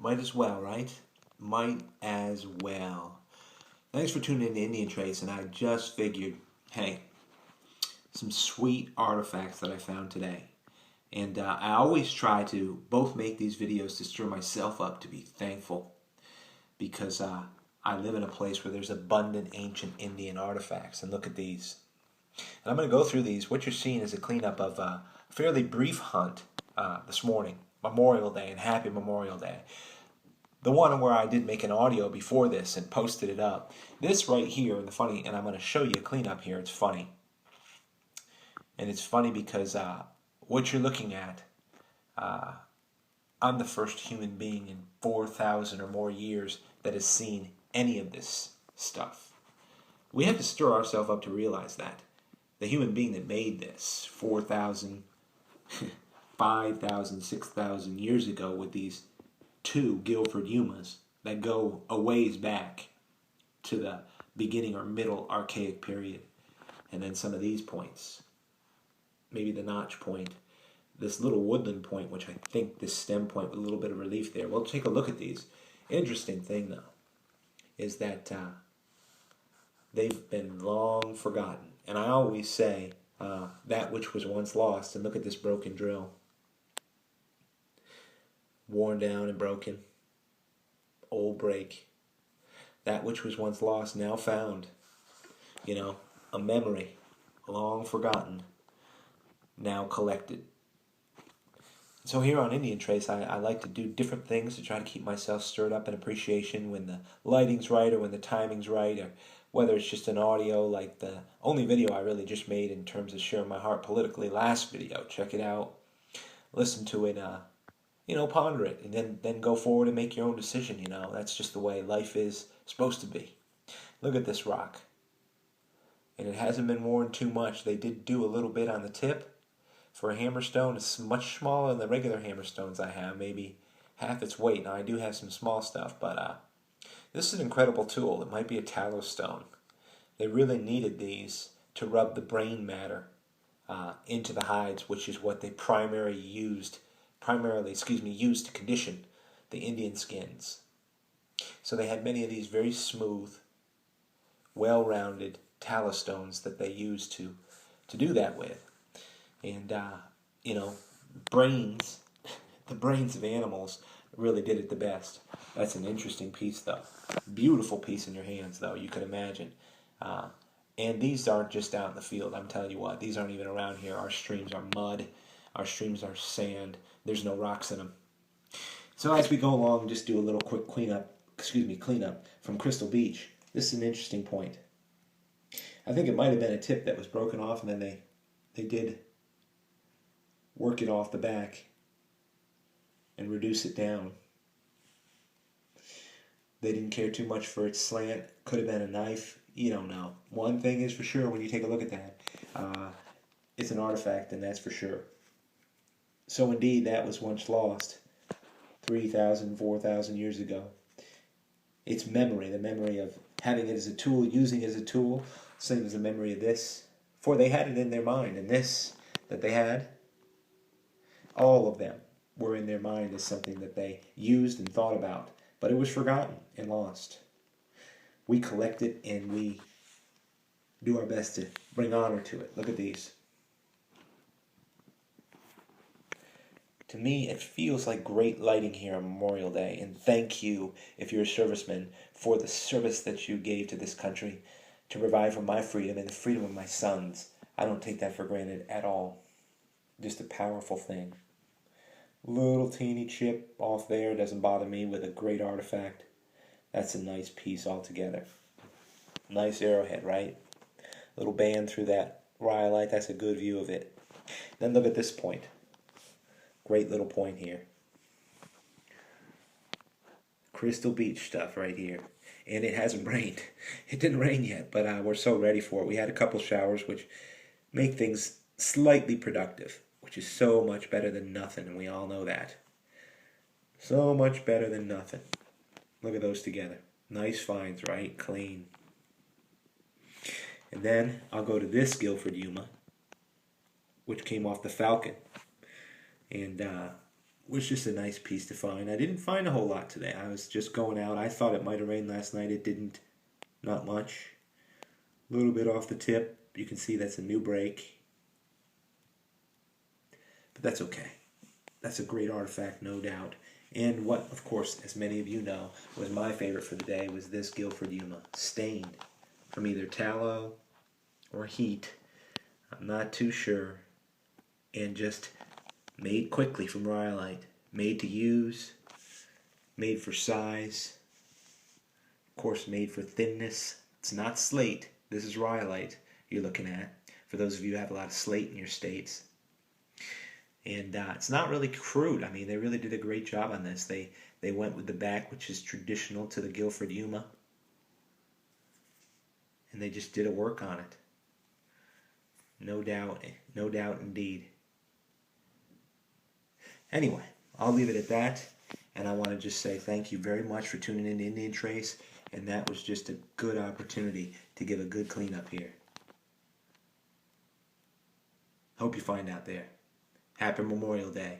Might as well, right? Might as well. Thanks for tuning in to Indian Trace, and I just figured, hey, some sweet artifacts that I found today. And I always try to both make these videos to stir myself up to be thankful because I live in a place where there's abundant ancient Indian artifacts. And look at these. And I'm going to go through these. What you're seeing is a cleanup of a fairly brief hunt this morning, Memorial Day, and Happy Memorial Day. The one where I did make an audio before this and posted it up. This right here, and I'm going to show you a cleanup here. It's funny. And it's funny because what you're looking at, I'm the first human being in 4,000 or more years that has seen any of this stuff. We have to stir ourselves up to realize that. The human being that made this 4,000, 5,000, 6,000 years ago with these two Guilford Yumas that go a ways back to the beginning or middle archaic period. And then some of these points. Maybe the notch point. This little woodland point, which I think this stem point with a little bit of relief there. We'll take a look at these. Interesting thing, though, is that they've been long forgotten. And I always say that which was once lost. And look at this broken drill. Worn down and broken. Old break. That which was once lost, now found. You know, a memory, long forgotten, now collected. So here on Indian Trace, I like to do different things to try to keep myself stirred up in appreciation when the lighting's right or when the timing's right, or whether it's just an audio like the only video I really just made in terms of sharing my heart politically, last video. Check it out. Listen to it, ponder it, and then go forward and make your own decision, That's just the way life is supposed to be. Look at this rock. And it hasn't been worn too much. They did do a little bit on the tip. For a hammerstone, it's much smaller than the regular hammerstones I have, maybe half its weight. Now, I do have some small stuff, but this is an incredible tool. It might be a tallow stone. They really needed these to rub the brain matter into the hides, which is what they primarily used to condition the Indian skins. So they had many of these very smooth, well-rounded tallow stones that they used to do that with. And, the brains of animals really did it the best. That's an interesting piece, though. Beautiful piece in your hands, though, you can imagine. And these aren't just out in the field, I'm telling you what. These aren't even around here. Our streams are mud. Our streams are sand. There's no rocks in them. So as we go along, just do a little quick cleanup from Crystal Beach. This is an interesting point. I think it might have been a tip that was broken off, and then they did work it off the back and reduce it down. They didn't care too much for its slant. Could have been a knife. You don't know. One thing is for sure when you take a look at that. It's an artifact, and that's for sure. So indeed, that was once lost 3,000, 4,000 years ago. It's memory, the memory of having it as a tool, using it as a tool, same as the memory of this. For they had it in their mind, and this that they had, all of them were in their mind as something that they used and thought about, but it was forgotten and lost. We collect it and we do our best to bring honor to it. Look at these. To me, it feels like great lighting here on Memorial Day, and thank you, if you're a serviceman, for the service that you gave to this country to provide for my freedom and the freedom of my sons. I don't take that for granted at all. Just a powerful thing. Little teeny chip off there doesn't bother me with a great artifact. That's a nice piece altogether. Nice arrowhead, right? Little band through that rhyolite. That's a good view of it. Then look at this point. Great little point here. Crystal Beach stuff right here. And it hasn't rained. It didn't rain yet, but we're so ready for it. We had a couple showers, which make things slightly productive, which is so much better than nothing, and we all know that. So much better than nothing. Look at those together. Nice finds, right? Clean. And then I'll go to this Guilford Yuma, which came off the Falcon. And was just a nice piece to find. I didn't find a whole lot today. I was just going out. I thought it might have rained last night. It didn't. Not much. A little bit off the tip. You can see that's a new break. But that's okay. That's a great artifact, no doubt. And what, of course, as many of you know, was my favorite for the day was this Guilford Yuma, stained from either tallow or heat. I'm not too sure. And just made quickly from rhyolite. Made to use, made for size, of course made for thinness. It's not slate. This is rhyolite you're looking at, for those of you who have a lot of slate in your states. And it's not really crude. I mean, they really did a great job on this. They went with the back, which is traditional to the Guilford Yuma. And they just did a work on it. No doubt indeed. Anyway, I'll leave it at that. And I want to just say thank you very much for tuning in to Indian Trace. And that was just a good opportunity to give a good cleanup here. Hope you find out there. Happy Memorial Day.